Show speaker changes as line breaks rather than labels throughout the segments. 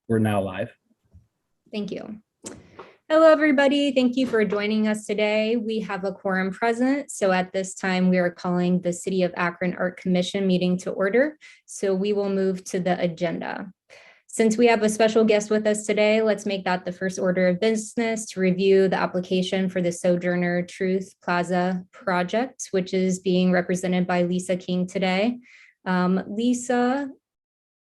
We're now live.
Thank you. Hello, everybody. Thank you for joining us today. We have a quorum present. So at this time, we are calling the City of Akron Art Commission meeting to order. So we will move to the agenda. Since we have a special guest with us today, let's make that the first order of business to review the application for the Sojourner Truth Plaza project, which is being represented by Lisa King today. Lisa,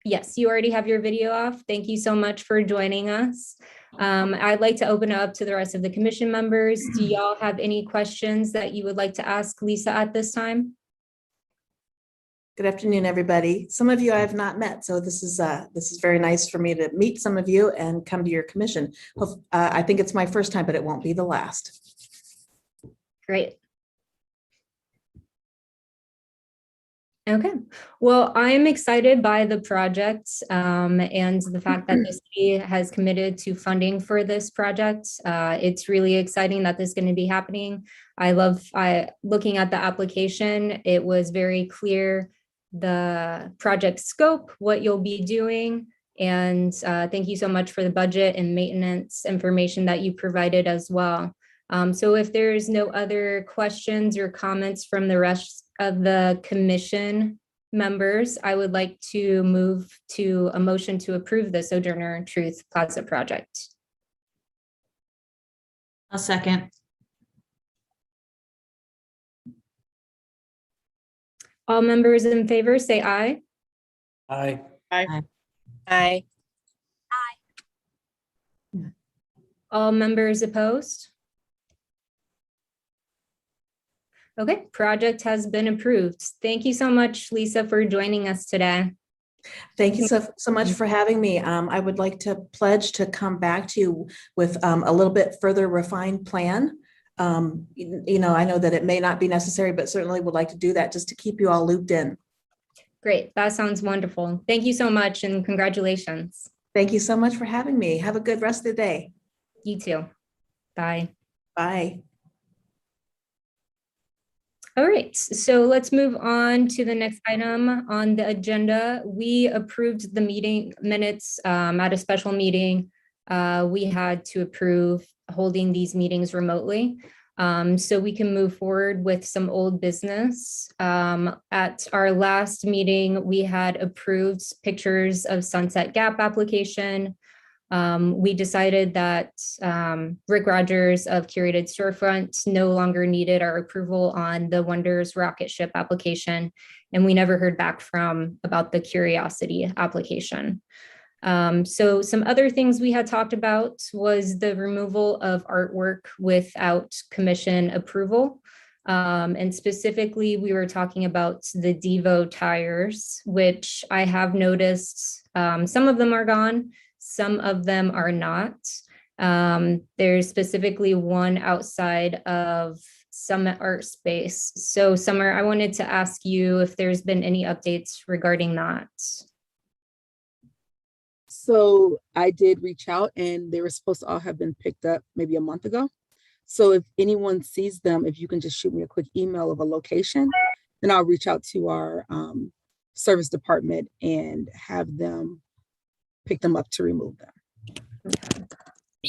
yes, you already have your video off. Thank you so much for joining us. I'd like to open it up to the rest of the commission members. Do y'all have any questions that you would like to ask Lisa at this time?
Good afternoon, everybody. Some of you I have not met, so this is very nice for me to meet some of you and come to your commission. I think it's my first time, but it won't be the last.
Great. Okay, well, I'm excited by the project and the fact that the city has committed to funding for this project. It's really exciting that this is going to be happening. Looking at the application, it was very clear the project scope, what you'll be doing, and thank you so much for the budget and maintenance information that you provided as well. So if there's no other questions or comments from the rest of the commission members, I would like to move to a motion to approve the Sojourner Truth Plaza project.
I'll second.
All members in favor say aye.
Aye.
Aye.
Aye.
All members opposed? Okay, project has been approved. Thank you so much, Lisa, for joining us today.
Thank you so much for having me. I would like to pledge to come back to you with a little bit further refined plan. You know, I know that it may not be necessary, but certainly would like to do that just to keep you all looped in.
Great, that sounds wonderful. Thank you so much and congratulations.
Thank you so much for having me. Have a good rest of the day.
You too. Bye.
Bye.
All right, so let's move on to the next item on the agenda. We approved the meeting minutes at a special meeting. We had to approve holding these meetings remotely. So we can move forward with some old business. At our last meeting, we had approved pictures of Sunset Gap application. We decided that Rick Rogers of Curated Storefront no longer needed our approval on the Wonders rocket ship application, and we never heard back about the Curiosity application. So some other things we had talked about was the removal of artwork without commission approval. And specifically, we were talking about the Devo tires, which I have noticed some of them are gone. Some of them are not. There's specifically one outside of Summit Art Space. So Summer, I wanted to ask you if there's been any updates regarding that.
So I did reach out and they were supposed to all have been picked up maybe a month ago. So if anyone sees them, if you can just shoot me a quick email of a location, then I'll reach out to our service department and have them pick them up to remove them.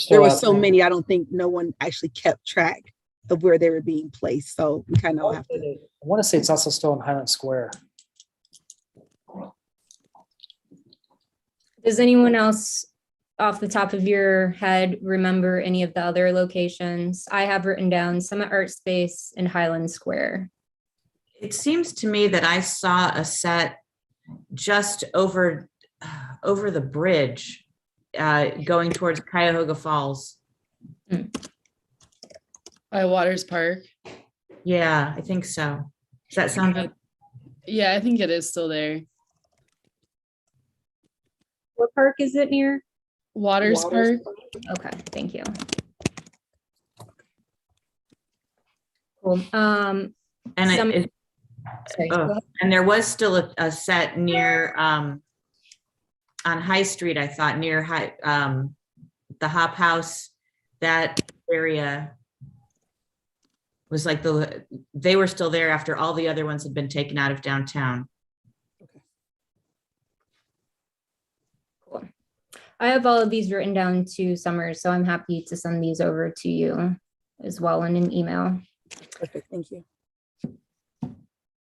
There were so many, I don't think no one actually kept track of where they were being placed. So we kind of have to.
I want to say it's also still in Highland Square.
Does anyone else off the top of your head remember any of the other locations? I have written down Summit Art Space and Highland Square.
It seems to me that I saw a set just over the bridge going towards Cuyahoga Falls.
By Waters Park.
Yeah, I think so. Does that sound good?
Yeah, I think it is still there.
What park is it near?
Waters Park.
Okay, thank you. Cool.
And and there was still a set near on High Street, I thought, near the Hop House. That area was like they were still there after all the other ones had been taken out of downtown.
I have all of these written down to Summer, so I'm happy to send these over to you as well in an email.
Perfect, thank you.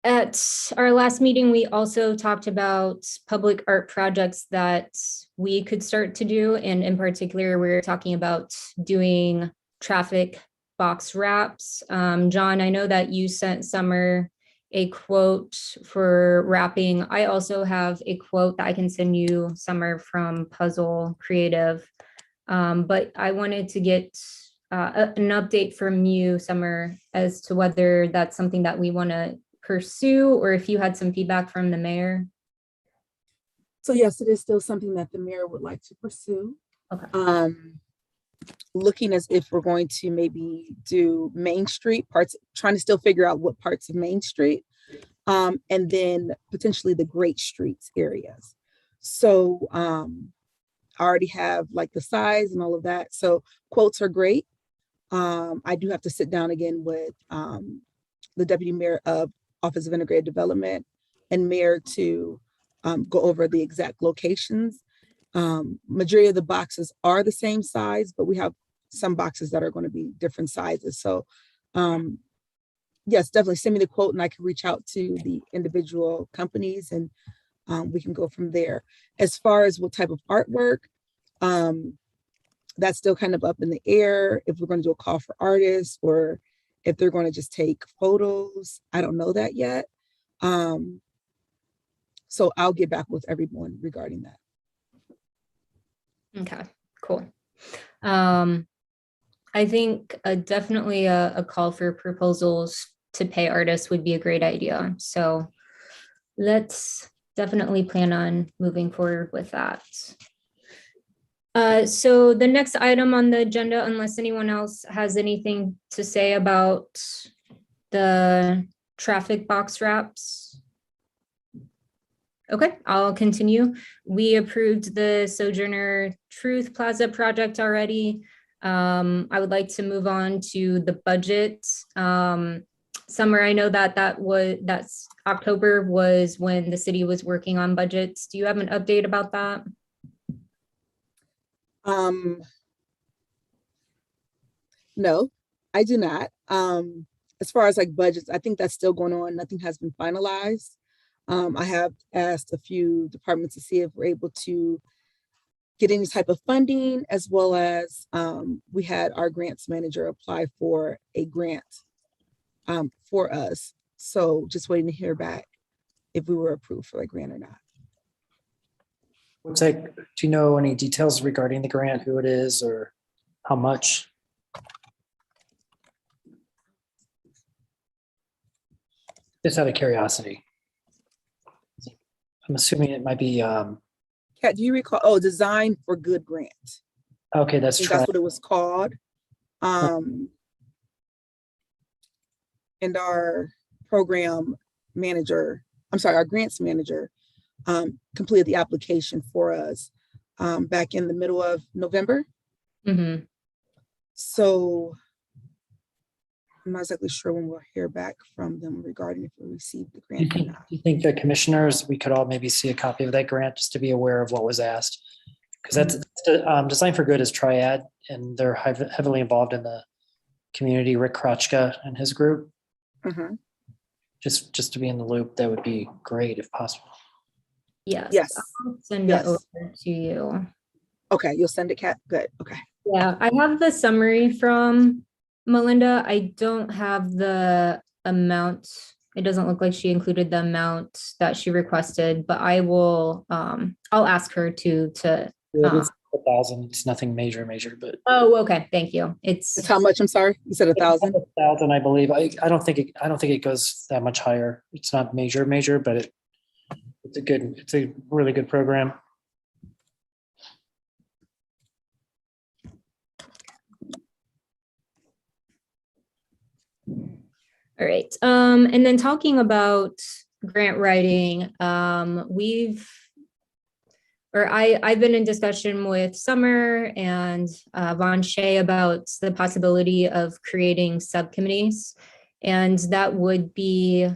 At our last meeting, we also talked about public art projects that we could start to do. And in particular, we were talking about doing traffic box wraps. John, I know that you sent Summer a quote for wrapping. I also have a quote that I can send you, Summer, from Puzzle Creative. But I wanted to get an update from you, Summer, as to whether that's something that we want to pursue, or if you had some feedback from the mayor.
So yes, it is still something that the mayor would like to pursue.
Okay.
Looking as if we're going to maybe do Main Street parts, trying to still figure out what parts of Main Street, and then potentially the Great Streets areas. So I already have like the size and all of that. So quotes are great. I do have to sit down again with the deputy mayor of Office of Integrated Development and mayor to go over the exact locations. Majority of the boxes are the same size, but we have some boxes that are going to be different sizes. So yes, definitely send me the quote and I can reach out to the individual companies and we can go from there. As far as what type of artwork, that's still kind of up in the air. If we're going to do a call for artists or if they're going to just take photos, I don't know that yet. So I'll get back with everyone regarding that.
Okay, cool. I think definitely a call for proposals to pay artists would be a great idea. So let's definitely plan on moving forward with that. So the next item on the agenda, unless anyone else has anything to say about the traffic box wraps. Okay, I'll continue. We approved the Sojourner Truth Plaza project already. I would like to move on to the budget. Summer, I know that's October was when the city was working on budgets. Do you have an update about that?
No, I do not. As far as like budgets, I think that's still going on. Nothing has been finalized. I have asked a few departments to see if we're able to get any type of funding, as well as we had our grants manager apply for a grant for us. So just waiting to hear back if we were approved for a grant or not.
Do you know any details regarding the grant, who it is or how much? Just out of curiosity. I'm assuming it might be,
Kat, do you recall? Oh, Design for Good grant.
okay,
I think that's what it was called. And our program manager, I'm sorry, our grants manager completed the application for us back in the middle of November.
Mm-hmm.
So I'm not exactly sure when we'll hear back from them regarding if we received the grant or not.
Do you think the commissioners, we could all maybe see a copy of that grant just to be aware of what was asked? Because that's Design for Good is Triad, and they're heavily involved in the community. Rick Krochka and his group.
Mm-hmm.
Just to be in the loop, that would be great if possible.
Yes.
Yes.
I'll send
Yes.
it over to you.
Okay, you'll send it, Kat? Good, okay.
Yeah, I have the summary from Melinda. I don't have the amount. It doesn't look like she included the amount that she requested, but I will, I'll ask her to.
It's 1,000. It's nothing major, but.
Oh, okay. Thank you. It's
How much? I'm sorry, you said 1,000?
1,000, I believe. I don't think it goes that much higher. It's not major, but it's a really good program.
all right. And then talking about grant writing, I've been in discussion with Summer and Von Shea about the possibility of creating subcommittees. And that would be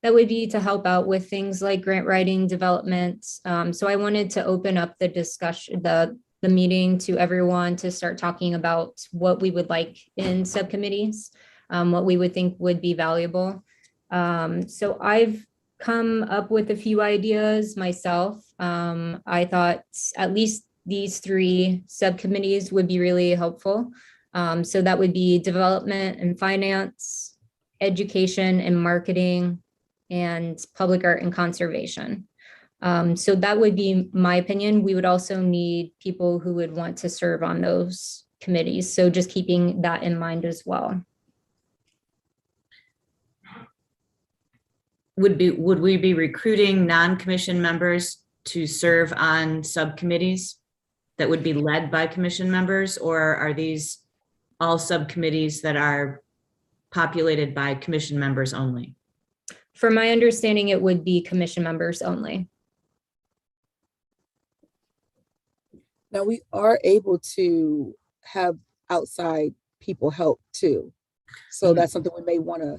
that would be to help out with things like grant writing development. So I wanted to open up the discussion, the meeting to everyone to start talking about what we would like in subcommittees, what we would think would be valuable. So I've come up with a few ideas myself. I thought at least these 3 subcommittees would be really helpful. So that would be development and finance, education and marketing, and public art and conservation. So that would be my opinion. We would also need people who would want to serve on those committees. So just keeping that in mind as well.
Would we be recruiting non-commission members to serve on subcommittees that would be led by commission members, or are these all subcommittees that are populated by commission members only?
From my understanding, it would be commission members only.
Now we are able to have outside people help too. So that's something we may want to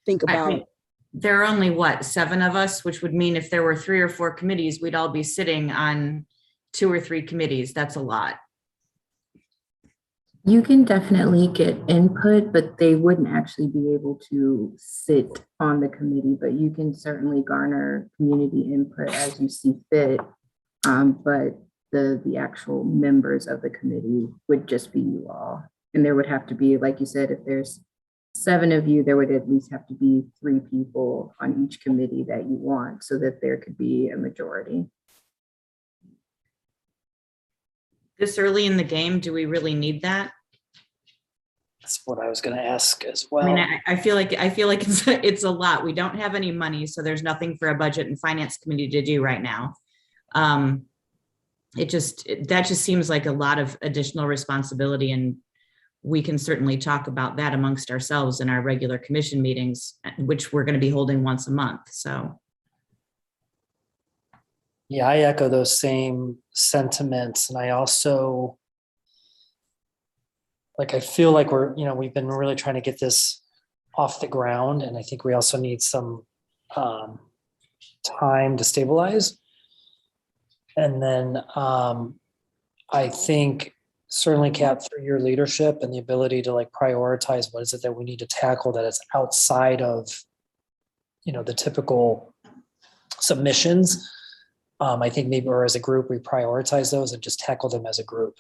think about.
There are only what, 7 of us, which would mean if there were 3 or 4 committees, we'd all be sitting on 2 or 3 committees. That's a lot.
You can definitely get input, but they wouldn't actually be able to sit on the committee, but you can certainly garner community input as you see fit. But the actual members of the committee would just be you all. And there would have to be, like you said, if there's 7 of you, there would at least have to be 3 people on each committee that you want so that there could be a majority.
This early in the game, do we really need that?
That's what I was going to ask as well.
I mean, I feel like it's a lot. We don't have any money, so there's nothing for a budget and finance committee to do right now. That just seems like a lot of additional responsibility, and we can certainly talk about that amongst ourselves in our regular commission meetings, which we're going to be holding once a month. So.
Yeah, I echo those same sentiments. And I also, I feel like we've been really trying to get this off the ground. And I think we also need some time to stabilize. And then I think certainly, Kat, through your leadership and the ability to prioritize what is it that we need to tackle that is outside of, the typical submissions. I think maybe, or as a group, we prioritize those and just tackle them as a group,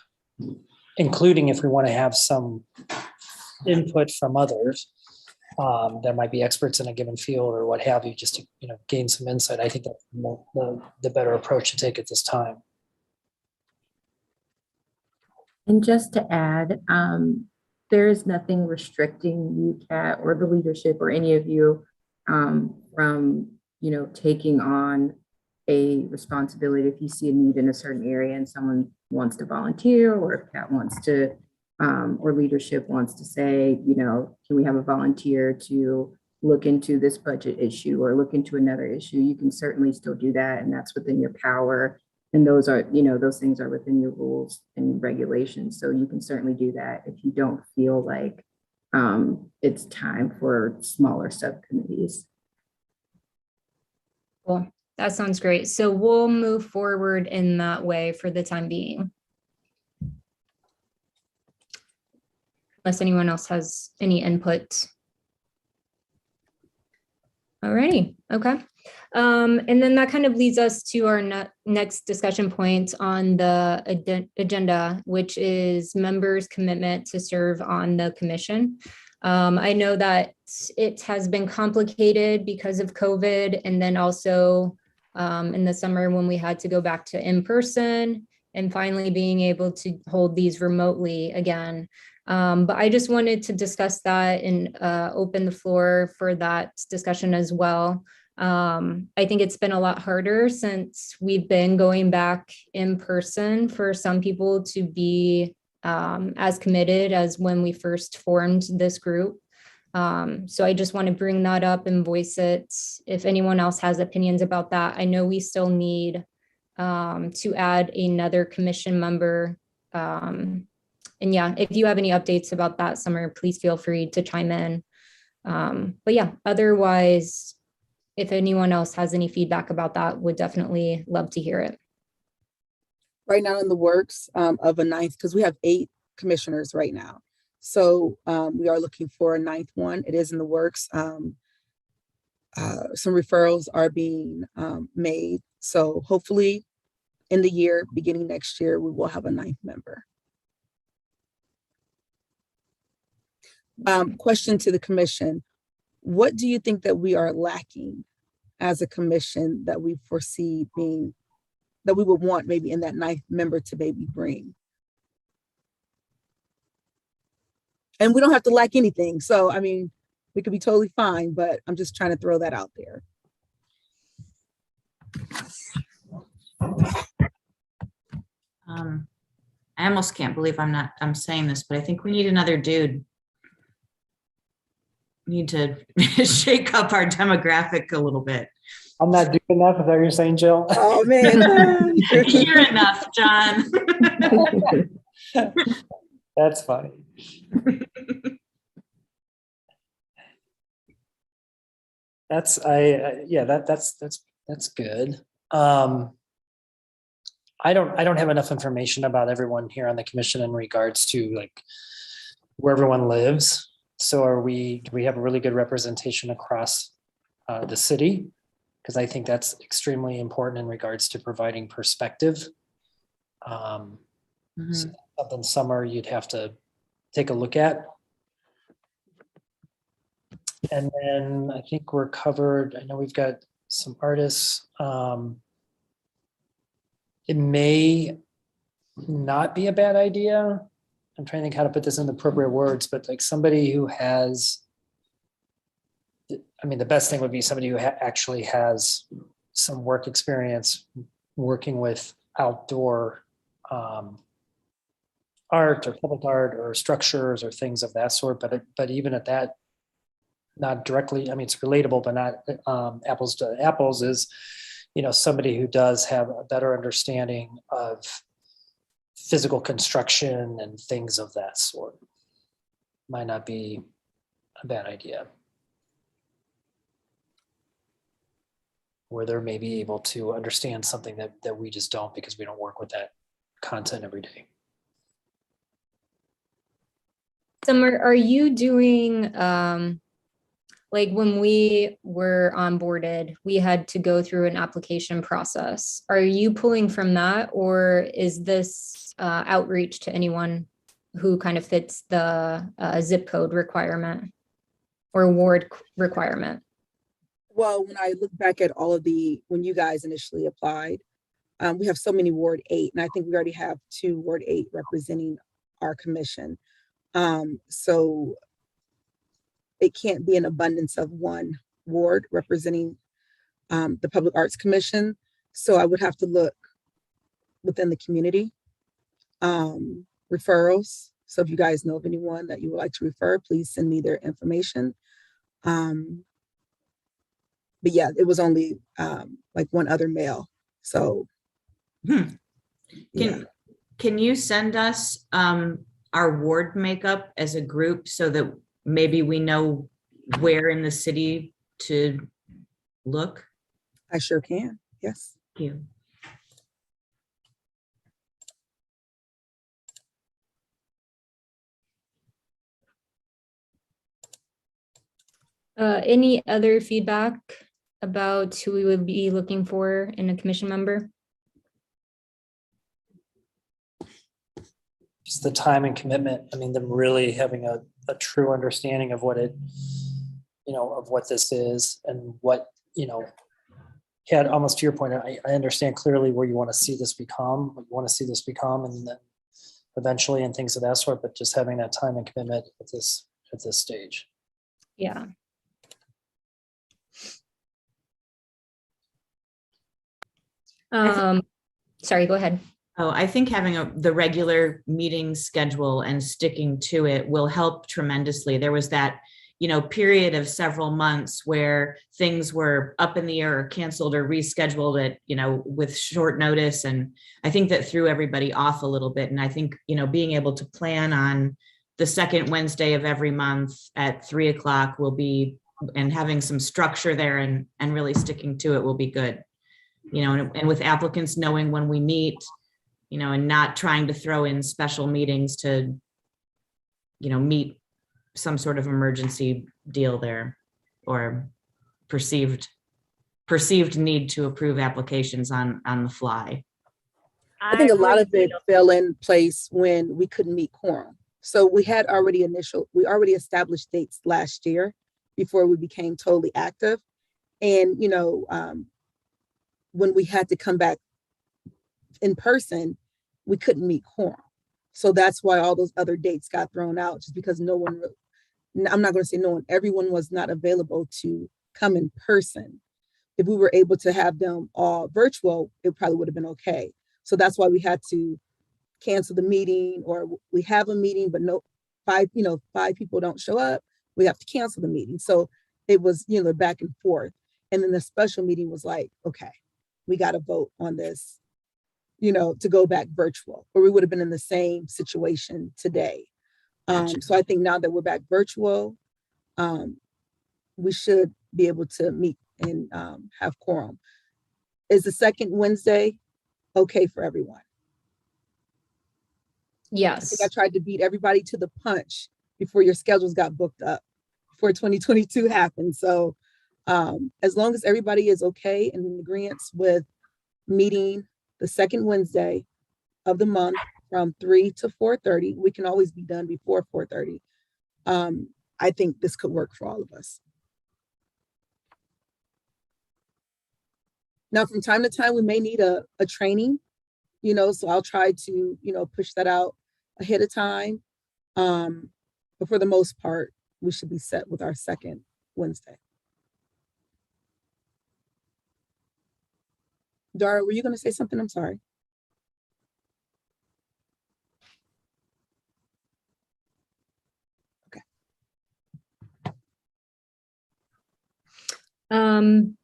including if we want to have some input from others that might be experts in a given field or what have you, just to gain some insight. I think that's the better approach to take at this time.
And just to add, there is nothing restricting you, Kat, or the leadership or any of you from, taking on a responsibility. If you see a need in a certain area and someone wants to volunteer, or if Kat wants to, or leadership wants to say, can we have a volunteer to look into this budget issue or look into another issue, you can certainly still do that. And that's within your power. And those are, those things are within your rules and regulations. So you can certainly do that if you don't feel like it's time for smaller subcommittees.
Cool. That sounds great. So we'll move forward in that way for the time being. Unless anyone else has any input. All righty. Okay. And then that kind of leads us to our next discussion point on the agenda, which is members' commitment to serve on the commission. I know that it has been complicated because of COVID, and then also in the summer when we had to go back to in-person, and finally being able to hold these remotely again. But I just wanted to discuss that and open the floor for that discussion as well. I think it's been a lot harder since we've been going back in person for some people to be as committed as when we first formed this group. So I just want to bring that up and voice it. If anyone else has opinions about that, I know we still need to add another commission member. And yeah, if you have any updates about that, Summer, please feel free to chime in. But yeah, otherwise, if anyone else has any feedback about that, would definitely love to hear it.
Right now in the works of a ninth, because we have 8 commissioners right now. So we are looking for a 9th one. It is in the works. Some referrals are being made. So hopefully in the year, beginning next year, we will have a 9th member. Question to the commission. What do you think that we are lacking as a commission that we foresee being, that we would want maybe in that 9th member to maybe bring? And we don't have to lack anything. So, I mean, we could be totally fine, but I'm just trying to throw that out there.
I almost can't believe I'm saying this, but I think we need another dude. We need to shake up our demographic a little bit.
I'm not doing enough. Is that what you're saying, Jill?
Oh, man.
You're enough, John.
That's funny. That's good. I don't have enough information about everyone here on the commission in regards to like where everyone lives. So do we have a really good representation across the city? Because I think that's extremely important in regards to providing perspective. So something summer you'd have to take a look at. And then I think we're covered. I know we've got some artists. It may not be a bad idea. I'm trying to think how to put this in the appropriate words, but like somebody who has, I mean, the best thing would be somebody who actually has some work experience working with outdoor art or public art or structures or things of that sort. But even at that, not directly, I mean, it's relatable, but not apples to apples, is, you know, somebody who does have a better understanding of physical construction and things of that sort. Might not be a bad idea. Where they're maybe able to understand something that we just don't, because we don't work with that content every day.
Summer, are you doing, like when we were onboarded, we had to go through an application process. Are you pulling from that, or is this outreach to anyone who kind of fits the zip code requirement or ward requirement?
Well, when I look back at all of when you guys initially applied, we have so many Ward 8, and I think we already have 2 Ward 8 representing our commission. So it can't be an abundance of 1 ward representing the Public Arts Commission. So I would have to look within the community. Referrals. So if you guys know of anyone that you would like to refer, please send me their information. But yeah, it was only like 1 other male. So yeah.
Can you send us our ward makeup as a group so that maybe we know where in the city to look?
I sure can. Yes.
Thank you.
Any other feedback about who we would be looking for in a commission member?
Just the time and commitment. I mean, them really having a true understanding of what of what this is and what, Kat, almost to your point, I understand clearly where you want to see this become, what you want to see this become, and then eventually and things of that sort, but just having that time and commitment at this stage.
Yeah. Sorry, go ahead.
Oh, I think having the regular meeting schedule and sticking to it will help tremendously. There was that, period of several months where things were up in the air or canceled or rescheduled at, with short notice. And I think that threw everybody off a little bit. And I think, being able to plan on the second Wednesday of every month at 3:00 will be and having some structure there and really sticking to it will be good. You know, and with applicants knowing when we meet, you know, and not trying to throw in special meetings to, you know, meet some sort of emergency deal there or perceived need to approve applications on the fly.
I think a lot of it fell in place when we couldn't meet quorum. So we already established dates last year before we became totally active. And, you know, when we had to come back in person, we couldn't meet quorum. So that's why all those other dates got thrown out, just because no one, I'm not going to say no one, everyone was not available to come in person. If we were able to have them all virtual, it probably would have been okay. So that's why we had to cancel the meeting, or we have a meeting, but five people don't show up, we have to cancel the meeting. So it was, you know, back and forth. And then the special meeting was like, okay, we got to vote on this, you know, to go back virtual, or we would have been in the same situation today. So I think now that we're back virtual, we should be able to meet and have quorum. Is the second Wednesday okay for everyone? I
Yes.
think I tried to beat everybody to the punch before your schedules got booked up, before 2022 happened. So as long as everybody is okay and in agreement with meeting the second Wednesday of the month from 3 to 4:30, we can always be done before 4:30. I think this could work for all of us. Now, from time to time, we may need a training, you know, so I'll try to, you know, push that out ahead of time. But for the most part, we should be set with our second Wednesday. Dara, were you going to say something? I'm sorry.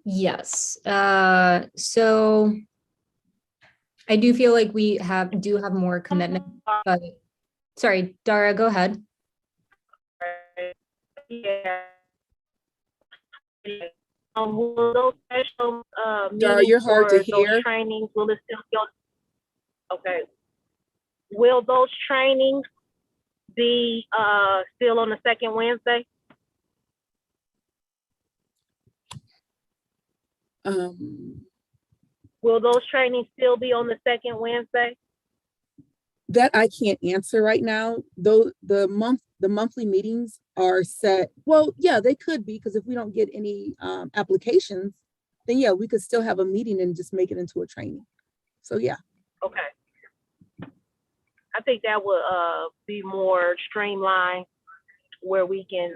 Yes. So I do feel like we do have more commitment, but sorry, Dara, go ahead.
Yeah. Will those special
Dara, you're hard to
those
hear.
trainings, will it still be on? Okay. Will those trainings be still on the second Wednesday? Will those trainings still be on the second Wednesday?
That I can't answer right now. Though the monthly meetings are set. Well, yeah, they could be, because if we don't get any applications, then yeah, we could still have a meeting and just make it into a training. So yeah.
Okay. I think that would be more streamlined, where we can,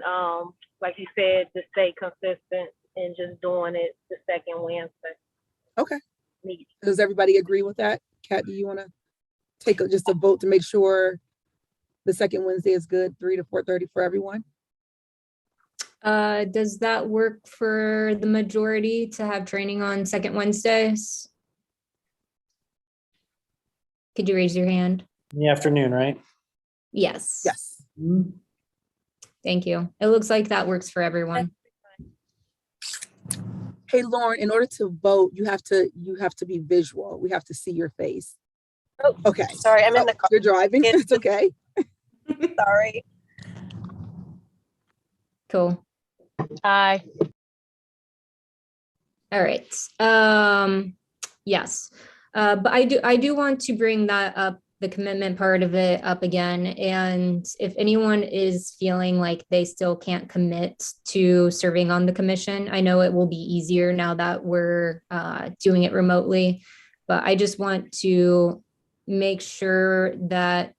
like you said, to stay consistent and just doing it the second Wednesday.
Okay.
Meeting.
Does everybody agree with that? Kat, do you want to take just a vote to make sure the second Wednesday is good, 3 to 4:30 for everyone?
Does that work for the majority to have training on second Wednesdays? Could you raise your hand?
In the afternoon, right?
Yes.
Yes.
Thank you. It looks like that works for everyone.
Hey, Lauren, in order to vote, you have to be visual. We have to see your face.
Oh,
okay.
Sorry, I'm in the car.
You're driving. It's okay.
Sorry.
Cool.
Hi.
All right. Yes. But I do want to bring that up, the commitment part of it up again. And if anyone is feeling like they still can't commit to serving on the commission, I know it will be easier now that we're doing it remotely, but I just want to make sure that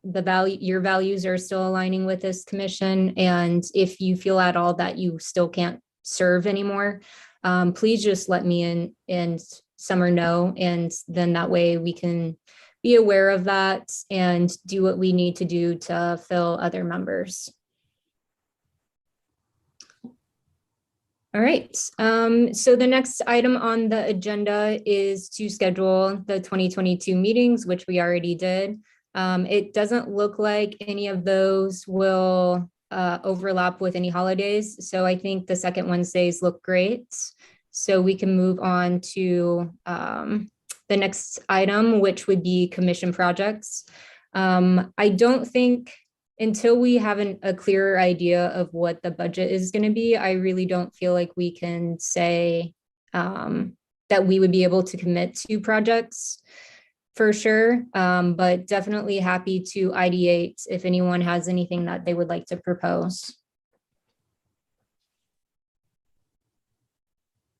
your values are still aligning with this commission. And if you feel at all that you still can't serve anymore, please just let me and Summer know. And then that way we can be aware of that and do what we need to do to fill other members. All right, so the next item on the agenda is to schedule the 2022 meetings, which we already did. It doesn't look like any of those will overlap with any holidays. So I think the second Wednesdays look great. So we can move on to the next item, which would be commission projects. I don't think until we have a clearer idea of what the budget is going to be, I really don't feel like we can say that we would be able to commit to projects for sure. But definitely happy to ideate if anyone has anything that they would like to propose.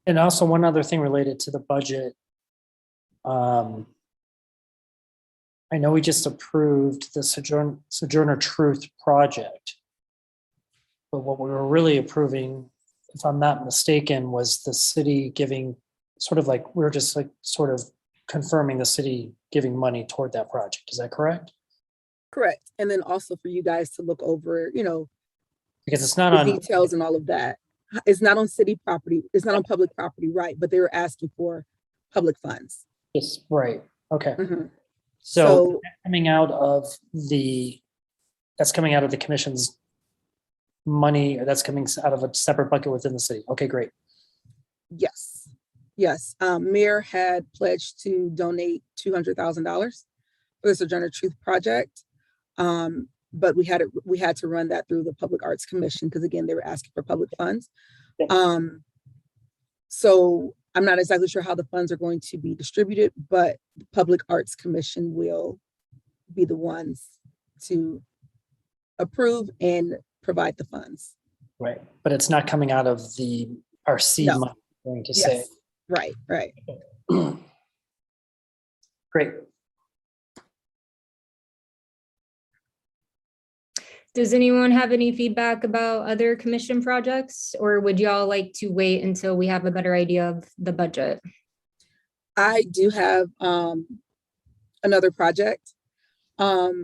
And also one other thing related to the budget. I know we just approved the Sojourner Truth project. But what we were really approving, if I'm not mistaken, was the city giving sort of like, we're just like sort of confirming the city giving money toward that project. Is that correct?
Correct. And then also for you guys to look over,
Because it's not
the
on,
details and all of that. It's not on city property. It's not on public property, right? But they were asking for public funds.
yes, right, okay.
Mhm.
So coming out of that's coming out of the commission's money, or that's coming out of a separate bucket within the city. Okay, great.
Yes, yes. Mayor had pledged to donate $200,000 for the Sojourner Truth project. But we had to run that through the Public Arts Commission because again, they were asking for public funds. So I'm not exactly sure how the funds are going to be distributed, but the Public Arts Commission will be the ones to approve and provide the funds.
Right, but it's not coming out of our seed
No.
money, I'm going to say.
Yes, right.
Great.
Does anyone have any feedback about other commission projects, or would y'all like to wait until we have a better idea of the budget?
I do have another project. I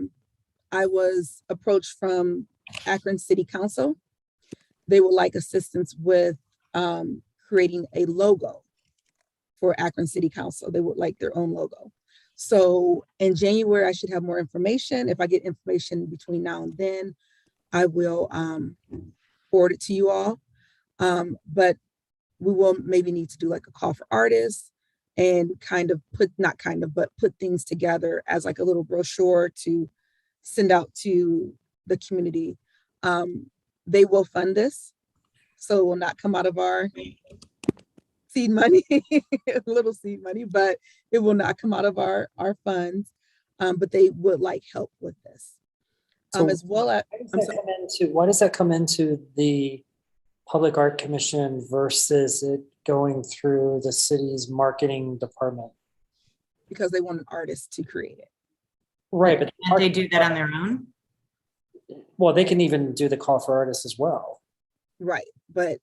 was approached from Akron City Council. They would like assistance with creating a logo for Akron City Council. They would like their own logo. So in January, I should have more information. If I get information between now and then, I will forward it to you all. But we will maybe need to do like a call for artists and put things together as like a little brochure to send out to the community. They will fund this, so it will not come out of our seed money, a little seed money, but it will not come out of our funds. But they would like help with this.
So
As well as
why does that come into the Public Art Commission versus it going through the city's marketing department?
because they want an artist to create it.
Right, but
Can't they do that on their own?
well, they can even do the call for artists as well.
Right, but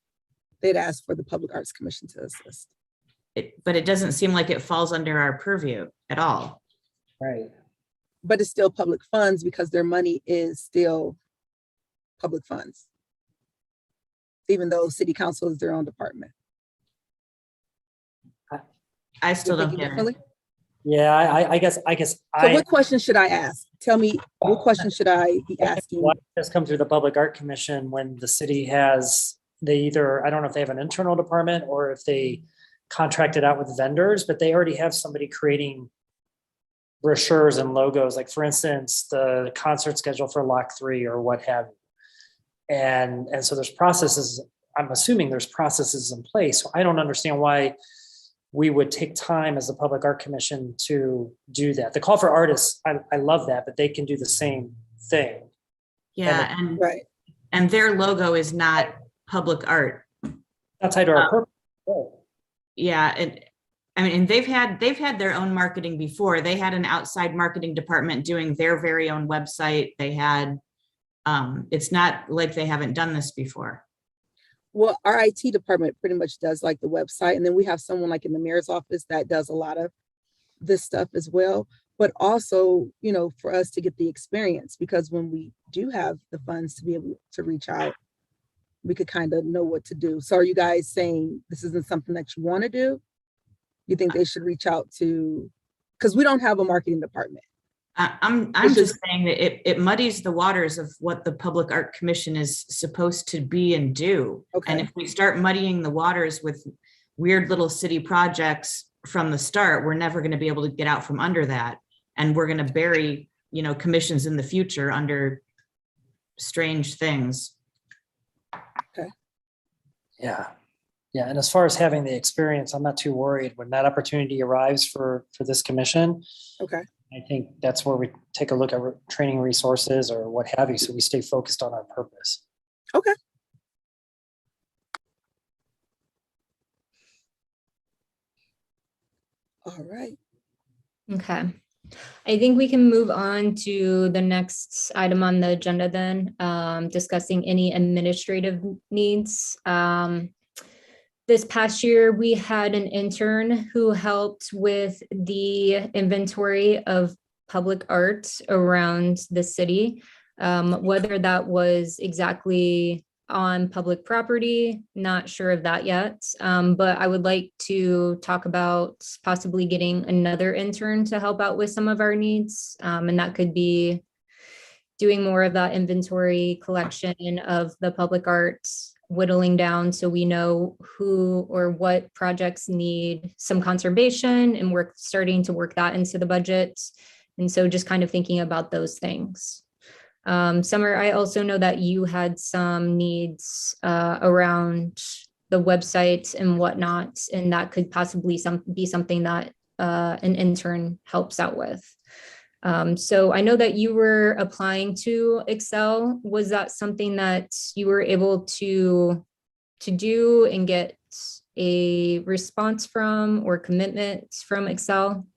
they'd ask for the Public Arts Commission to assist.
But it doesn't seem like it falls under our purview at all.
Right.
But it's still public funds because their money is still public funds, even though city council is their own department.
I still
You're
don't
thinking
get it.
differently?
Yeah, I guess
So what question should I ask? Tell me, what question should I be asking?
why does come through the Public Art Commission when the city has, they either, I don't know if they have an internal department or if they contracted out with vendors, but they already have somebody creating brochures and logos, like for instance, the concert schedule for Lock 3 or what have you. And so there's processes, I'm assuming there's processes in place. So I don't understand why we would take time as the Public Art Commission to do that. The call for artists, I love that, but they can do the same thing.
Yeah,
Right,
and their logo is not public art.
That's tied to our purpose.
Yeah, and they've had their own marketing before. They had an outside marketing department doing their very own website. They had, it's not like they haven't done this before.
well, our IT department pretty much does like the website, and then we have someone like in the mayor's office that does a lot of this stuff as well. But also, you know, for us to get the experience, because when we do have the funds to be able to reach out, we could kind of know what to do. So are you guys saying this isn't something that you want to do? You think they should reach out to, because we don't have a marketing department.
I'm
Which is-
just saying that it muddies the waters of what the Public Art Commission is supposed to be and do. And
Okay.
if we start muddying the waters with weird little city projects from the start, we're never going to be able to get out from under that. And we're going to bury, commissions in the future under strange things.
Yeah. Yeah. And as far as having the experience, I'm not too worried when that opportunity arrives for this commission.
Okay.
I think that's where we take a look at training resources or what have you, so we stay focused on our purpose.
Okay. All right.
Okay. I think we can move on to the next item on the agenda then, discussing any administrative needs. This past year, we had an intern who helped with the inventory of public art around the city. Whether that was exactly on public property, not sure of that yet. But I would like to talk about possibly getting another intern to help out with some of our needs. And that could be doing more of that inventory collection of the public arts, whittling down so we know who or what projects need some conservation, and we're starting to work that into the budget. And so just kind of thinking about those things. Summer, I also know that you had some needs around the website and whatnot, and that could possibly be something that an intern helps out with. So I know that you were applying to Excel. Was that something that you were able to do and get a response from or commitment from Excel?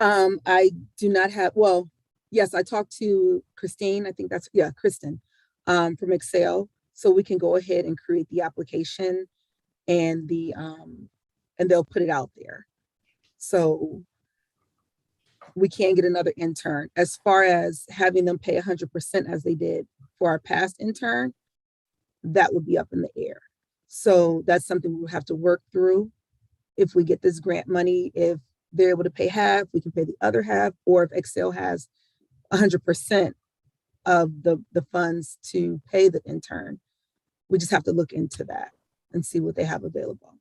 I do not have, well, yes, I talked to Christine. I think that's, yeah, Kristen, from Excel. So we can go ahead and create the application and and they'll put it out there. So we can get another intern. As far as having them pay 100% as they did for our past intern, that would be up in the air. So that's something we'll have to work through. If we get this grant money, if they're able to pay half, we can pay the other half, or if Excel has 100% of the funds to pay the intern. We just have to look into that and see what they have available.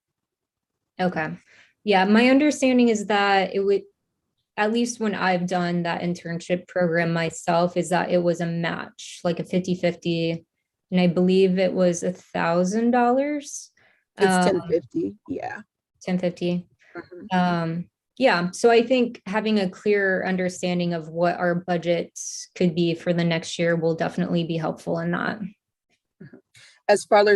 Okay. Yeah, my understanding is that it would, at least when I've done that internship program myself, is that it was a match, like a 50-50. And I believe it was $1,000.
It's 1050, yeah.
1050.
Mhm.
Yeah, so I think having a clear understanding of what our budget could be for the next year will definitely be helpful in that.
As far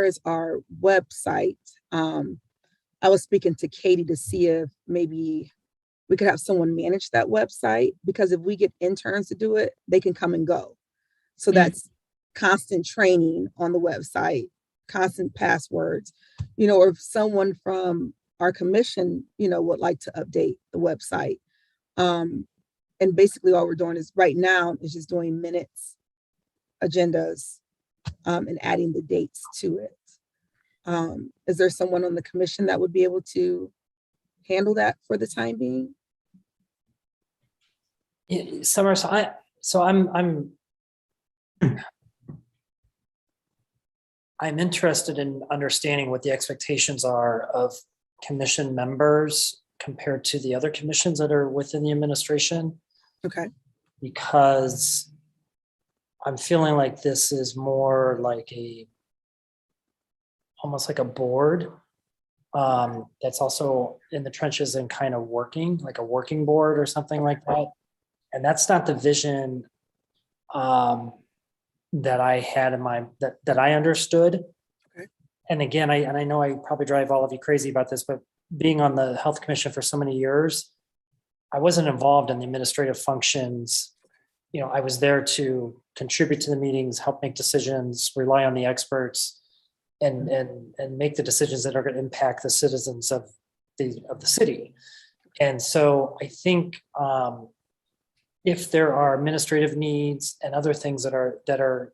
as our website, I was speaking to Katie to see if maybe we could have someone manage that website, because if we get interns to do it, they can come and go. So that's constant training on the website, constant passwords, or if someone from our commission, would like to update the website. And basically all we're doing is right now is just doing minutes, agendas, and adding the dates to it. Is there someone on the commission that would be able to handle that for the time being?
Yeah, Summer, I'm interested in understanding what the expectations are of commission members compared to the other commissions that are within the administration.
Okay.
Because I'm feeling like this is more like almost like a board that's also in the trenches and kind of working, like a working board or something like that. And that's not the vision that I had in my, that I understood.
Okay.
And again, I know I probably drive all of you crazy about this, but being on the Health Commission for so many years, I wasn't involved in the administrative functions. I was there to contribute to the meetings, help make decisions, rely on the experts, and make the decisions that are going to impact the citizens of the city. And so I think if there are administrative needs and other things that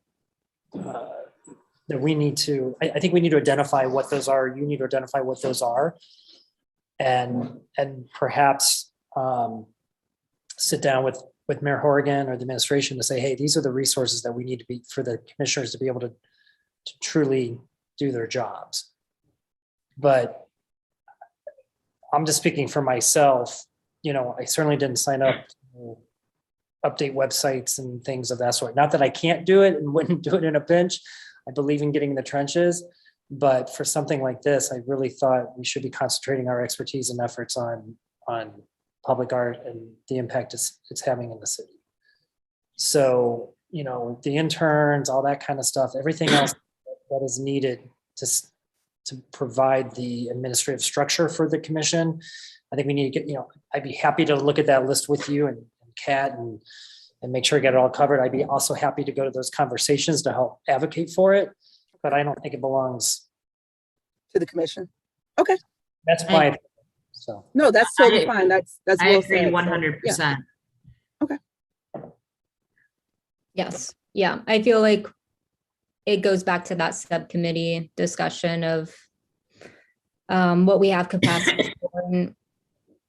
we need to, I think we need to identify what those are. You need to identify what those are, and perhaps sit down with with Mayor Horrigan or the administration to say, hey, these are the resources that we need to be for the commissioners to be able to truly do their jobs. But I'm just speaking for myself. You know, I certainly didn't sign up to update websites and things of that sort. Not that I can't do it and wouldn't do it in a pinch. I believe in getting in the trenches. But for something like this, I really thought we should be concentrating our expertise and efforts on public art and the impact it's having in the city. So, you know, the interns, all that kind of stuff, everything else that is needed to provide the administrative structure for the commission. I think we need to get, you know, I'd be happy to look at that list with you and Kat and make sure I get it all covered. I'd be also happy to go to those conversations to help advocate for it, but I don't think it belongs
To the commission. Okay.
That's my, so.
No, that's totally fine. That's
I
well
agree
said. So,
100%.
Yes. Yeah. I feel like it goes back to that subcommittee discussion of what we have capacity for. And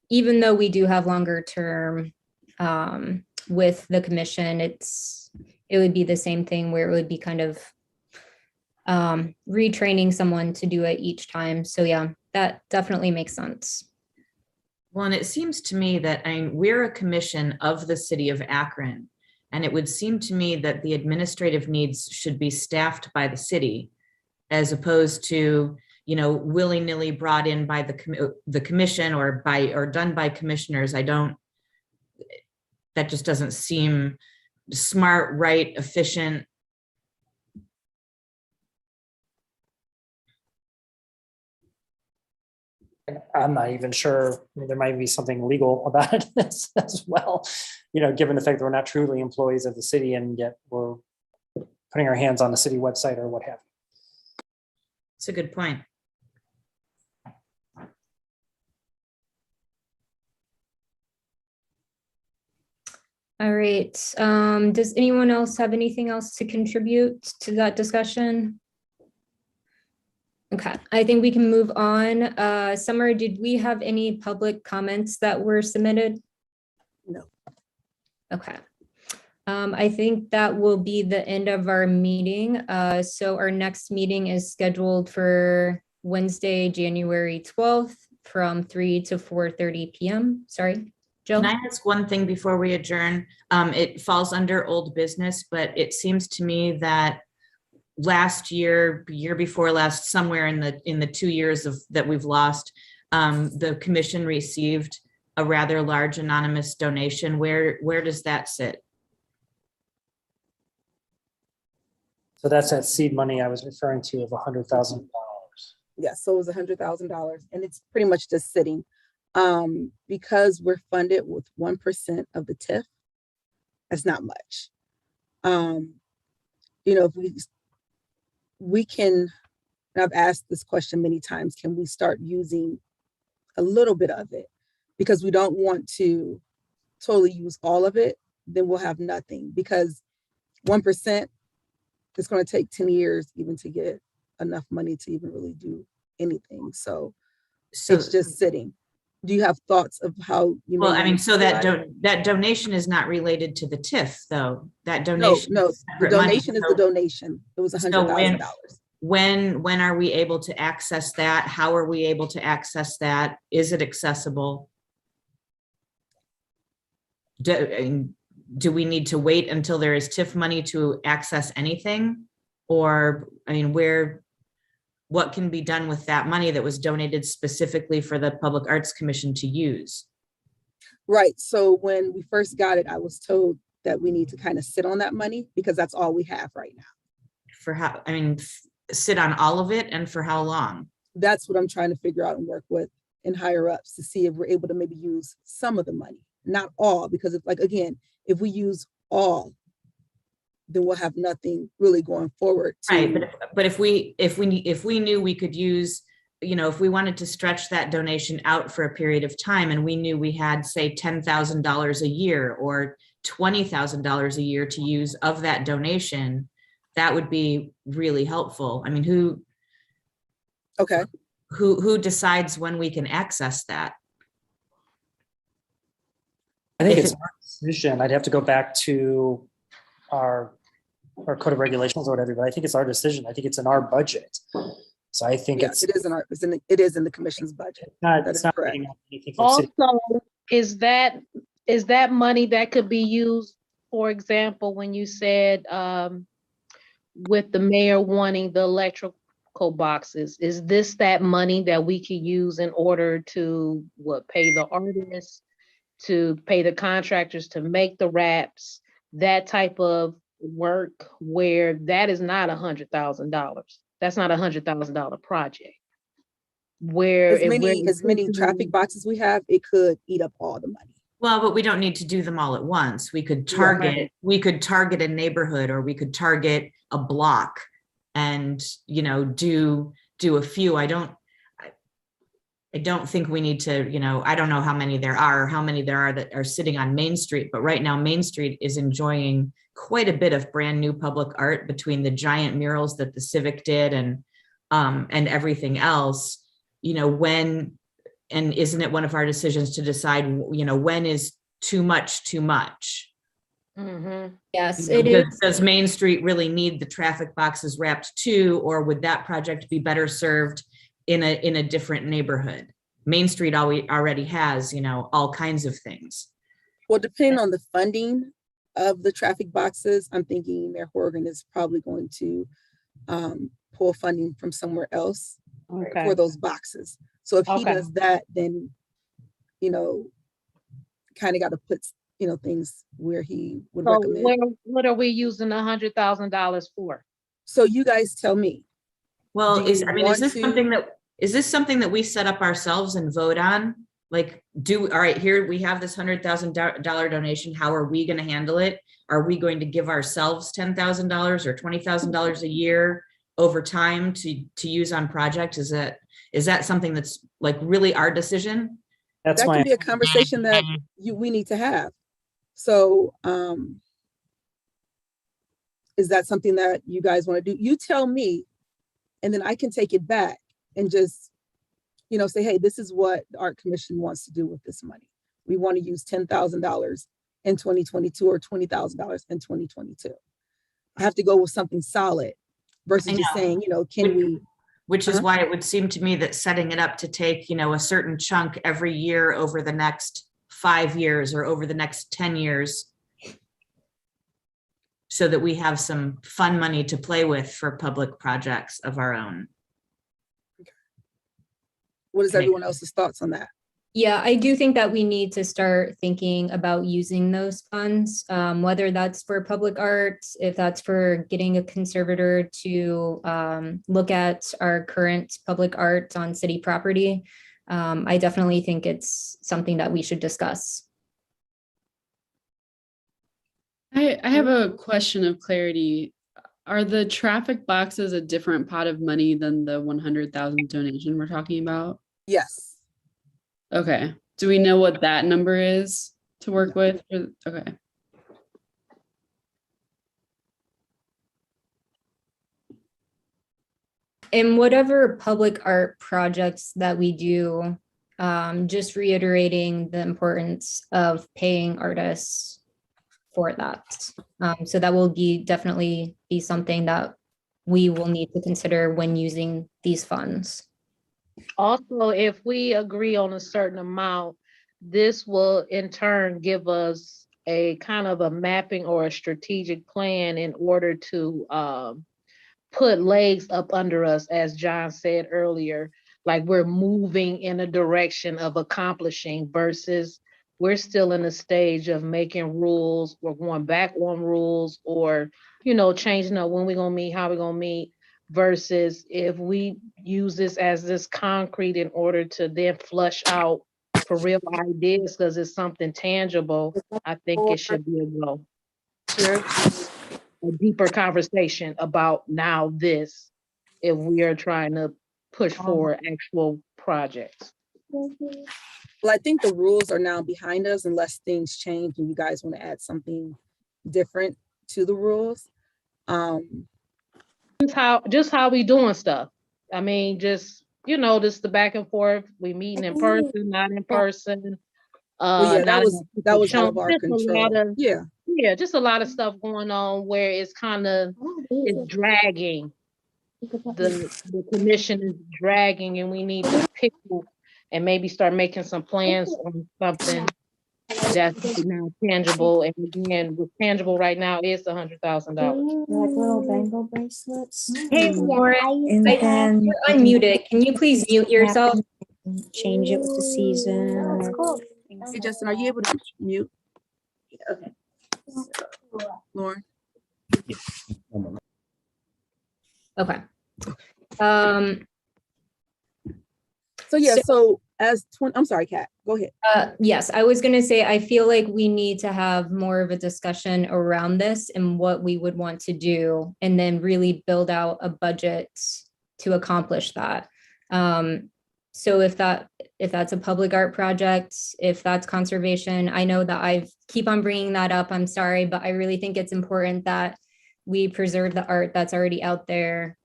even though we do have longer term with the commission, it would be the same thing where it would be kind of retraining someone to do it each time. So yeah, that definitely makes sense.
Well, and it seems to me that we're a commission of the city of Akron. And it would seem to me that the administrative needs should be staffed by the city as opposed to, you know, willy-nilly brought in by the commission or done by commissioners. That just doesn't seem smart, right, efficient.
I'm not even sure. I mean, there might be something legal about it as well, you know, given the fact that we're not truly employees of the city and yet we're putting our hands on the city website or what have you.
It's a good point.
All right. Does anyone else have anything else to contribute to that discussion? Okay, I think we can move on. Summer, did we have any public comments that were submitted?
No.
Okay. I think that will be the end of our meeting. So our next meeting is scheduled for Wednesday, January 12th from 3 to 4:30 p.m. Sorry, Jill?
Can I ask one thing before we adjourn? It falls under old business, but it seems to me that last year before last, somewhere in the 2 years that we've lost, the commission received a rather large anonymous donation. Where does that sit?
So that's that seed money I was referring to of $100,000.
Yes, so it was $100,000 and it's pretty much just sitting. Because we're funded with 1% of the TIF, that's not much. You know, if we can, and I've asked this question many times, can we start using a little bit of it? Because we don't want to totally use all of it, then we'll have nothing. Because 1%, it's going to take 10 years even to get enough money to even really do anything. So it's just sitting. Do you have thoughts of how you?
Well, I mean, so that donation is not related to the TIF, though. That donation.
No,
is
the
separate money.
donation is the donation. It was $100,000.
When are we able to access that? How are we able to access that? Is it accessible? Do we need to wait until there is TIF money to access anything? Or, I mean, what can be done with that money that was donated specifically for the Public Arts Commission to use?
Right. So when we first got it, I was told that we need to kind of sit on that money because that's all we have right now.
For how, I mean, sit on all of it and for how long?
That's what I'm trying to figure out and work with in higher ups to see if we're able to maybe use some of the money, not all, because if, like, again, if we use all, then we'll have nothing really going forward.
Right, but if we knew we could use, you know, if we wanted to stretch that donation out for a period of time and we knew we had, say, $10,000 a year or $20,000 a year to use of that donation, that would be really helpful. I mean, who
Okay.
decides when we can access that?
I think
If
it's our decision. I'd have to go back to our code of regulations or whatever, but I think it's our decision. I think it's in our budget. So I think
Yes, it is in the commission's budget. That
it's
is
not
correct.
getting anything from city.
Also, is that money that could be used, for example, when you said with the mayor wanting the electrical boxes, is this that money that we could use in order to pay the artists, to pay the contractors to make the wraps, that type of work where that is not $100,000? That's not $100,000 project. Where
As many traffic boxes we have, it could eat up all the money.
Well, but we don't need to do them all at once. We could target, a neighborhood, or we could target a block and, do a few. I don't think we need to, I don't know how many there are that are sitting on Main Street, but right now Main Street is enjoying quite a bit of brand new public art between the giant murals that the Civic did and everything else. And isn't it one of our decisions to decide, when is too much?
Mm-hmm.
Yes, it is.
Does Main Street really need the traffic boxes wrapped too, or would that project be better served in a different neighborhood? Main Street already has, all kinds of things.
Well, depending on the funding of the traffic boxes, I'm thinking Mayor Horgan is probably going to pull funding from somewhere else for those boxes. So if he does that, then, kind of got to put, things where he would recommend.
What are we using $100,000 for?
So you guys tell me.
Well, is this something that we set up ourselves and vote on? Like, all right, here we have this $100,000 donation. How are we going to handle it? Are we going to give ourselves $10,000 or $20,000 a year over time to use on projects? Is that something that's like really our decision?
That could be a conversation that we need to have. So is that something that you guys want to do? You tell me, and then I can take it back and just, say, hey, this is what the Art Commission wants to do with this money. We want to use $10,000 in 2022 or $20,000 in 2022. I have to go with something solid versus just saying, can we?
Which is why it would seem to me that setting it up to take, a certain chunk every year over the next 5 years or over the next 10 years, so that we have some fun money to play with for public projects of our own.
What is everyone else's thoughts on that?
Yeah, I do think that we need to start thinking about using those funds, whether that's for public art, if that's for getting a conservator to look at our current public art on city property. I definitely think it's something that we should discuss.
I have a question of clarity. Are the traffic boxes a different pot of money than the 100,000 donation we're talking about?
Yes.
Okay. Do we know what that number is to work with? Okay.
In whatever public art projects that we do, just reiterating the importance of paying artists for that. So that will definitely be something that we will need to consider when using these funds.
Also, if we agree on a certain amount, this will in turn give us a kind of a mapping or a strategic plan in order to put legs up under us, as John said earlier, like we're moving in a direction of accomplishing versus we're still in a stage of making rules, we're going back on rules, or, changing up when we're going to meet, how we're going to meet, versus if we use this as this concrete in order to then flush out for real ideas because it's something tangible, I think it should be a go. A deeper conversation about now this, if we are trying to push forward actual projects.
Well, I think the rules are now behind us unless things change and you guys want to add something different to the rules.
Just how we doing stuff. I mean, just, just the back and forth. We meeting in person, not in person.
Well, yeah,
not
that was out
shown.
of our
Just a lot
control.
of,
Yeah.
yeah, just a lot of stuff going on where it's kind of, it's dragging. The commission is dragging, and we need to pick up and maybe start making some plans on something that's now tangible. And again, what's tangible right now is $100,000.
Like little bangle bracelets.
Hey, Lauren,
And then
you're unmuted. Can you please mute yourself?
change it with the season.
That's cool.
Hey, Justin, are you able to mute?
Okay.
Lauren?
Okay. Um,
So yeah,
So-
so I'm sorry, Kat, go ahead.
yes, I was gonna say, I feel like we need to have more of a discussion around this and what we would want to do, and then really build out a budget to accomplish that. So if that's a public art project, if that's conservation, I know that I keep on bringing that up, I'm sorry, but I really think it's important that we preserve the art that's already out there,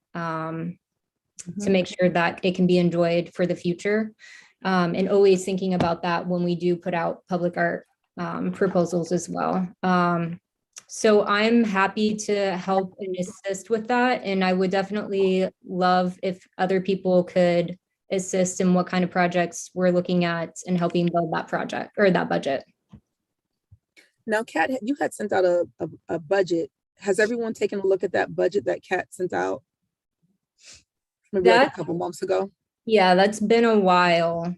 to make sure that it can be enjoyed for the future. And always thinking about that when we do put out public art proposals as well. So I'm happy to help and assist with that. And I would definitely love if other people could assist in what kind of projects we're looking at and helping build that project or that budget.
Now, Kat, you had sent out a budget. Has everyone taken a look at that budget that Kat sent out? Maybe like a
That-
couple months ago?
Yeah, that's been a while.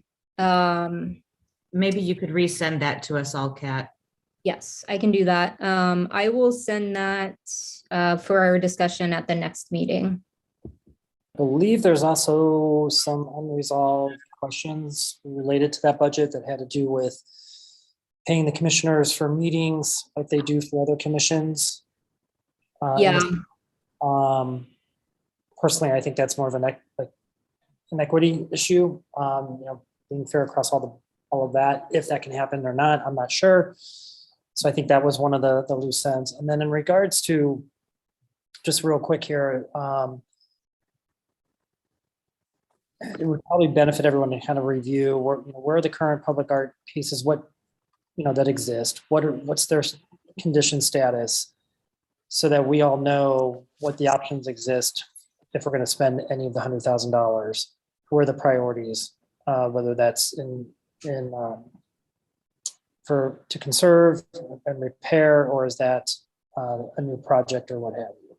Maybe you could resend that to us all, Kat.
Yes, I can do that. I will send that for our discussion at the next meeting.
I believe there's also some unresolved questions related to that budget that had to do with paying the commissioners for meetings like they do for other commissions.
Yeah.
Personally, I think that's more of an equity issue. Being fair across all of that, if that can happen or not, I'm not sure. So I think that was one of the loose ends. And then in regards to, just real quick here, it would probably benefit everyone to kind of review where are the current public art pieces, that exist, what's their condition status, so that we all know what the options exist if we're going to spend any of the $100,000, who are the priorities, whether that's to conserve and repair, or is that a new project or what have you.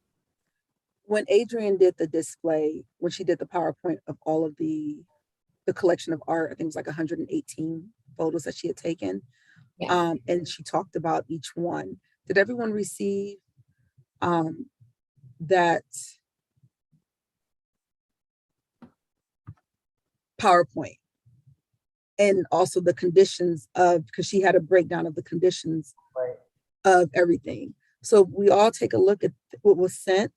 When Adrienne did the display, when she did the PowerPoint of all of the collection of art, I think it was like 118 photos that she had taken.
Yeah.
And she talked about each one. Did everyone receive that PowerPoint? And also the conditions because she had a breakdown of the conditions of everything. So we all take a look at what was sent,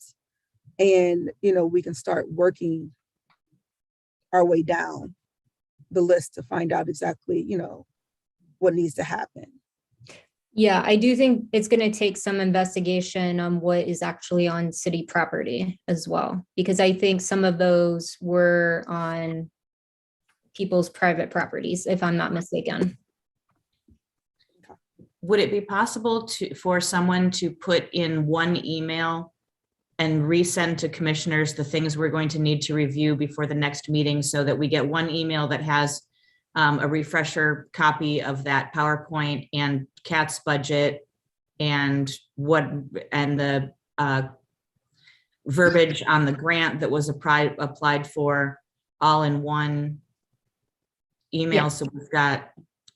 and we can start working our way down the list to find out exactly what needs to happen.
Yeah, I do think it's going to take some investigation on what is actually on city property as well, because I think some of those were on people's private properties, if I'm not mistaken.
Would it be possible for someone to put in one email and resend to commissioners the things we're going to need to review before the next meeting, so that we get one email that has a refresher copy of that PowerPoint and Kat's budget and the verbiage on the grant that was applied for, all in one email?
Yeah.
So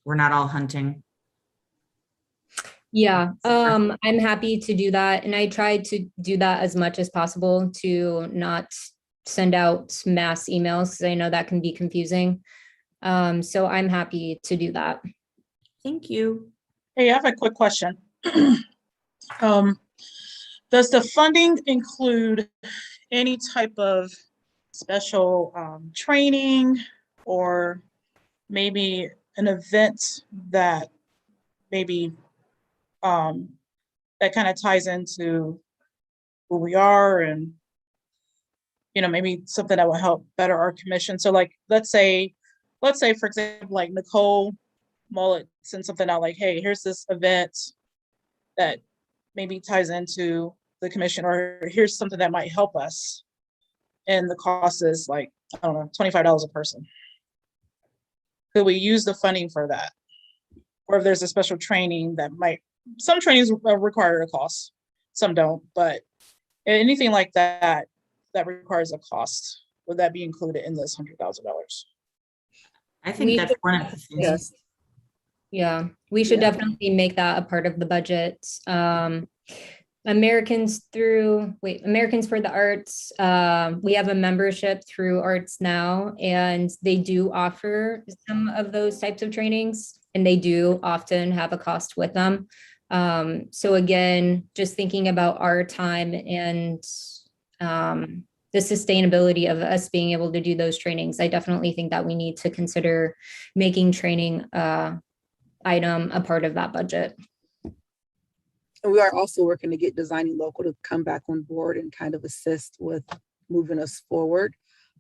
we're not all hunting.
Yeah, I'm happy to do that. And I tried to do that as much as possible to not send out mass emails, because I know that can be confusing. So I'm happy to do that.
Thank you.
Hey, I have a quick question. Does the funding include any type of special training, or maybe an event that maybe that kind of ties into who we are, and maybe something that will help better our commission? So like, let's say for example, like Nicole Mullet send something out like, hey, here's this event that maybe ties into the commission, or here's something that might help us. And the cost is like, I don't know, $25 a person. Could we use the funding for that? Or if there's a special training that might, some trainings require a cost, some don't, but anything like that, that requires a cost, would that be included in this $100,000?
I think that's one of the things.
Yes.
Yeah, we should
Yeah.
definitely make that a part of the budget. Americans for the Arts, we have a membership through Arts Now, and they do offer some of those types of trainings, and they do often have a cost with them. So again, just thinking about our time and the sustainability of us being able to do those trainings, I definitely think that we need to consider making training item a part of that budget.
And we are also working to get Designing Local to come back on board and kind of assist with moving us forward.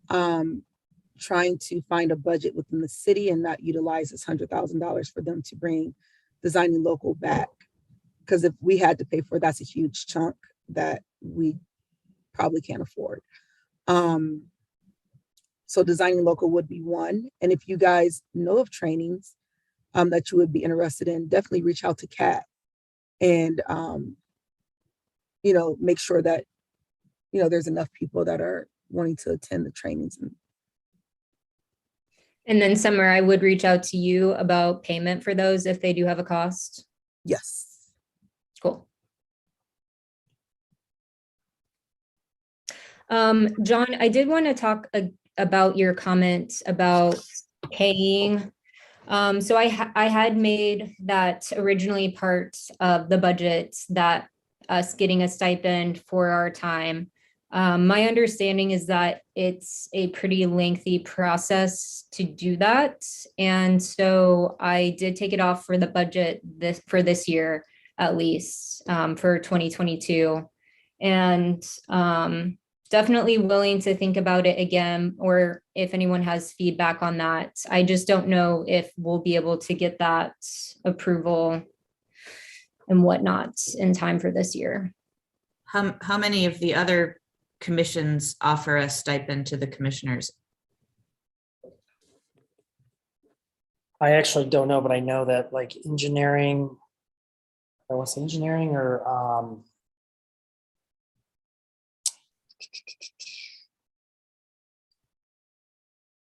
Trying to find a budget within the city and not utilize this $100,000 for them to bring Designing Local back. Because if we had to pay for it, that's a huge chunk that we probably can't afford. So Designing Local would be one. And if you guys know of trainings that you would be interested in, definitely reach out to Kat and, make sure that, there's enough people that are wanting to attend the trainings.
And then Summer, I would reach out to you about payment for those if they do have a cost.
Yes.
Cool. John, I did want to talk about your comment about paying. So I had made that originally part of the budget, that us getting a stipend for our time. My understanding is that it's a pretty lengthy process to do that. And so I did take it off for the budget for this year, at least for 2022. And definitely willing to think about it again, or if anyone has feedback on that. I just don't know if we'll be able to get that approval and whatnot in time for this year.
How many of the other commissions offer a stipend to the commissioners?
I actually don't know, but I know that like engineering, or what's engineering or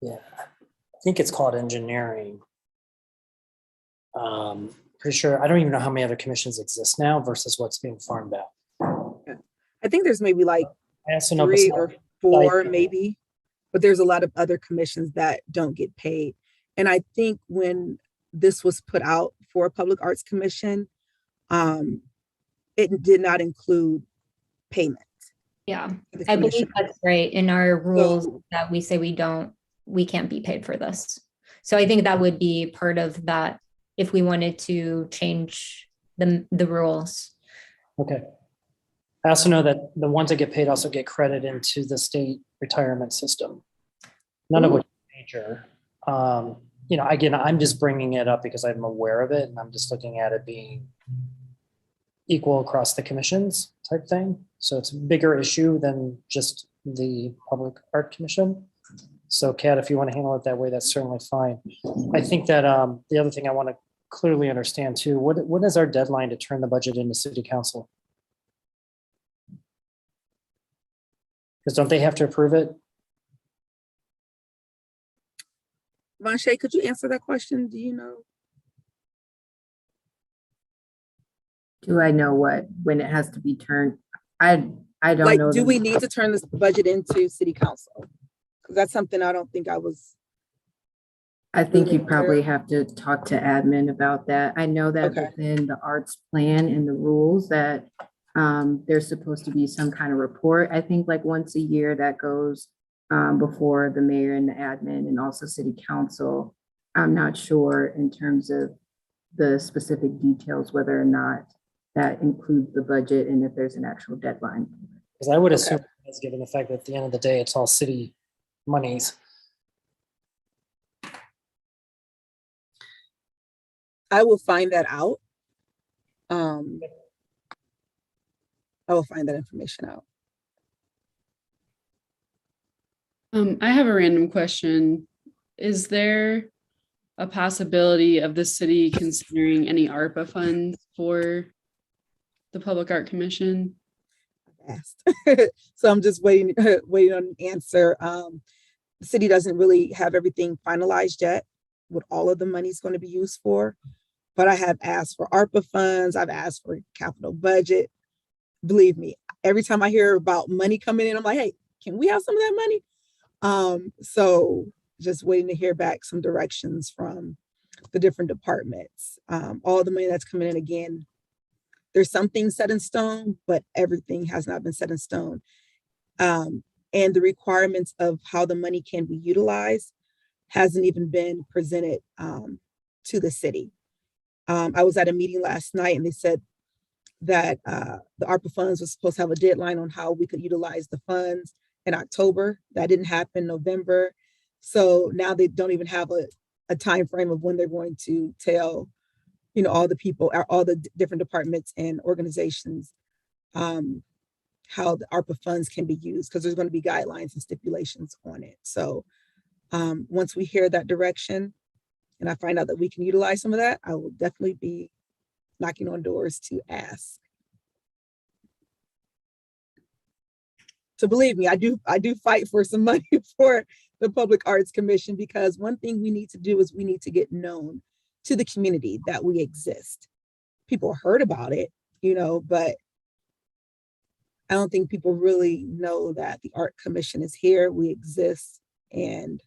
yeah, I think it's called engineering. Pretty sure, I don't even know how many other commissions exist now versus what's being farmed out.
I think there's maybe like
I also know
3 or 4
stipend.
maybe, but there's a lot of other commissions that don't get paid. And I think when this was put out for a public arts commission, it did not include payment.
Yeah,
for the
I believe
commission.
that's right. In our rules
So-
that we say we can't be paid for this. So I think that would be part of that if we wanted to change the rules.
Okay. I also know that the ones that get paid also get credit into the state retirement system. None of which is major. Again, I'm just bringing it up because I'm aware of it and I'm just looking at it being equal across the commissions type thing. So it's a bigger issue than just the Public Art Commission. So Kat, if you want to handle it that way, that's certainly fine. I think that the other thing I want to clearly understand too, what is our deadline to turn the budget into city council? Because don't they have to approve it?
Vanshay, could you answer that question? Do you know?
Do I know when it has to be turned? I don't
Like,
know.
do we need to turn this budget into city council? Because that's something I don't think I was.
I think you probably have to talk to admin about that. I know that
Okay.
within the arts plan and the rules that there's supposed to be some kind of report. I think like once a year that goes before the mayor and the admin and also city council. I'm not sure in terms of the specific details, whether or not that includes the budget and if there's an actual deadline.
Because I would assume, given the fact that at the end of the day, it's all city monies.
I will find that out. I will find that information out.
I have a random question. Is there a possibility of the city considering any ARPA funds for the Public Art Commission?
Asked. So I'm just waiting, waiting on an answer. The city doesn't really have everything finalized yet, what all of the money is going to be used for. But I have asked for ARPA funds. I've asked for capital budget. Believe me, every time I hear about money coming in, I'm like, hey, can we have some of that money? So just waiting to hear back some directions from the different departments. All the money that's coming in, again, there's some things set in stone, but everything has not been set in stone. And the requirements of how the money can be utilized hasn't even been presented to the city. I was at a meeting last night and they said that the ARPA funds was supposed to have a deadline on how we could utilize the funds in October. That didn't happen in November. So now they don't even have a time frame of when they're going to tell, you know, all the people, all the different departments and organizations how the ARPA funds can be used, because there's going to be guidelines and stipulations on it. So once we hear that direction and I find out that we can utilize some of that, I will definitely be knocking on doors to ask. So believe me, I do fight for some money for the Public Arts Commission, because one thing we need to do is we need to get known to the community that we exist. People heard about it, you know, but I don't think people really know that the Art Commission is here, we exist, and,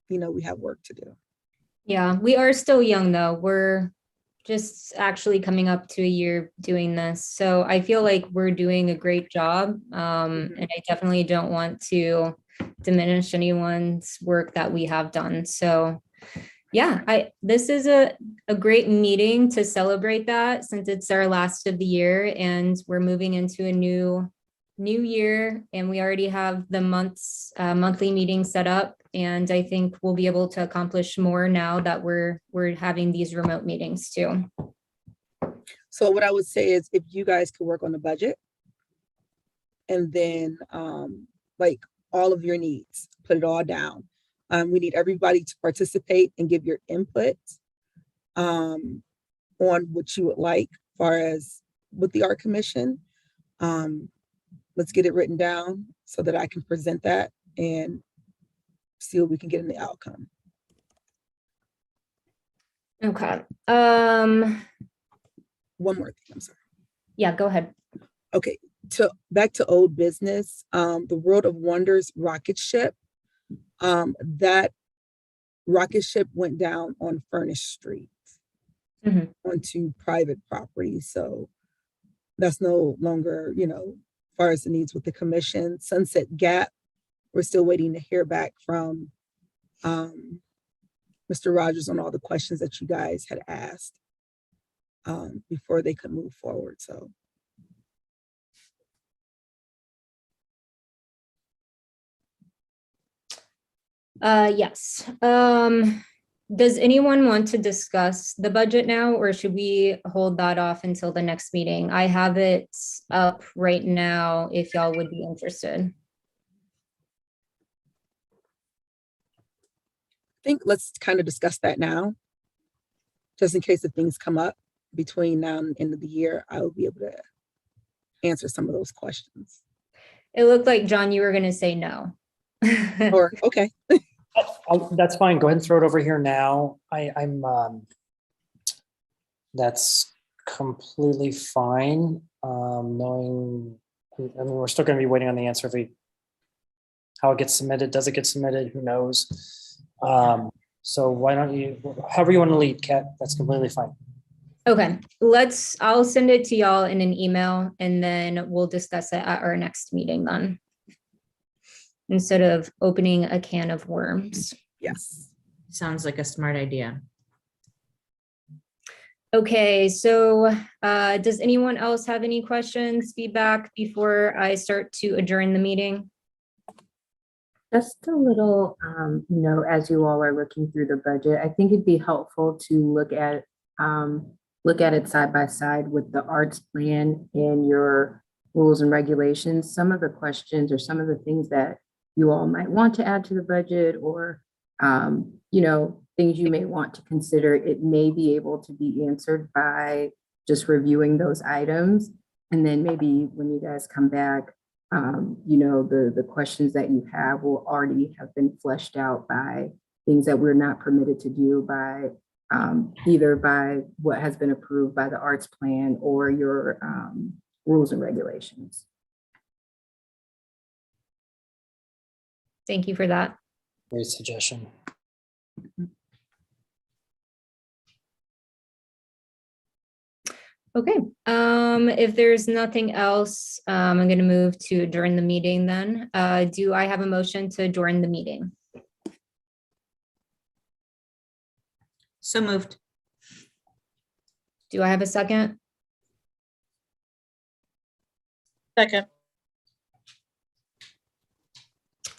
you know, we have work to do.
Yeah, we are still young though. We're just actually coming up to a year doing this. So I feel like we're doing a great job. And I definitely don't want to diminish anyone's work that we have done. So yeah, this is a great meeting to celebrate that, since it's our last of the year and we're moving into a new year, and we already have the monthly meeting set up. And I think we'll be able to accomplish more now that we're having these remote meetings too.
So what I would say is, if you guys could work on the budget, and then like all of your needs, put it all down. We need everybody to participate and give your input on what you would like as far as with the Art Commission. Let's get it written down so that I can present that and see what we can get in the outcome.
Okay.
One more thing, I'm sorry.
Yeah, go ahead.
Okay, back to old business, the World of Wonders rocket ship. That rocket ship went down on Furnace Street onto private property. So that's no longer, you know, as far as the needs with the commission. Sunset Gap, we're still waiting to hear back from Mr. Rogers on all the questions that you guys had asked before they could move forward. So.
Yes. Does anyone want to discuss the budget now, or should we hold that off until the next meeting? I have it up right now if y'all would be interested.
I think let's kind of discuss that now, just in case if things come up between now and the end of the year, I will be able to answer some of those questions.
It looked like, John, you were going to say no.
Or, okay.
That's fine. Go ahead and throw it over here now. That's completely fine. Knowing, I mean, we're still going to be waiting on the answer how it gets submitted. Does it get submitted? Who knows? So why don't you, however you want to lead, Kat, that's completely fine.
Okay, I'll send it to y'all in an email, and then we'll discuss it at our next meeting then, instead of opening a can of worms.
Yes.
Sounds like a smart idea.
Okay, so does anyone else have any questions, feedback before I start to adjourn the meeting?
Just a little, as you all are looking through the budget, I think it'd be helpful to look at it side by side with the arts plan and your rules and regulations. Some of the questions or some of the things that you all might want to add to the budget, or, things you may want to consider, it may be able to be answered by just reviewing those items. And then maybe when you guys come back, the questions that you have will already have been fleshed out by things that we're not permitted to do by either by what has been approved by the arts plan or your rules and regulations.
Thank you for that.
Great suggestion.
Okay, if there's nothing else, I'm going to move to adjourn the meeting then. Do I have a motion to adjourn the meeting?
So moved.
Do I have a second?
Second.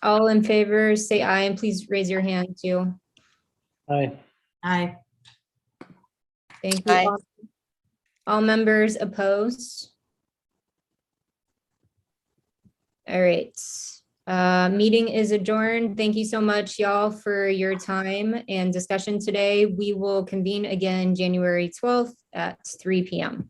All in favor, say aye, and please raise your hand too.
Aye.
Aye.
Thank you.
Aye.
All members opposed? All right. Meeting is adjourned. Thank you so much, y'all, for your time and discussion today. We will convene again January 12th at 3 p.m.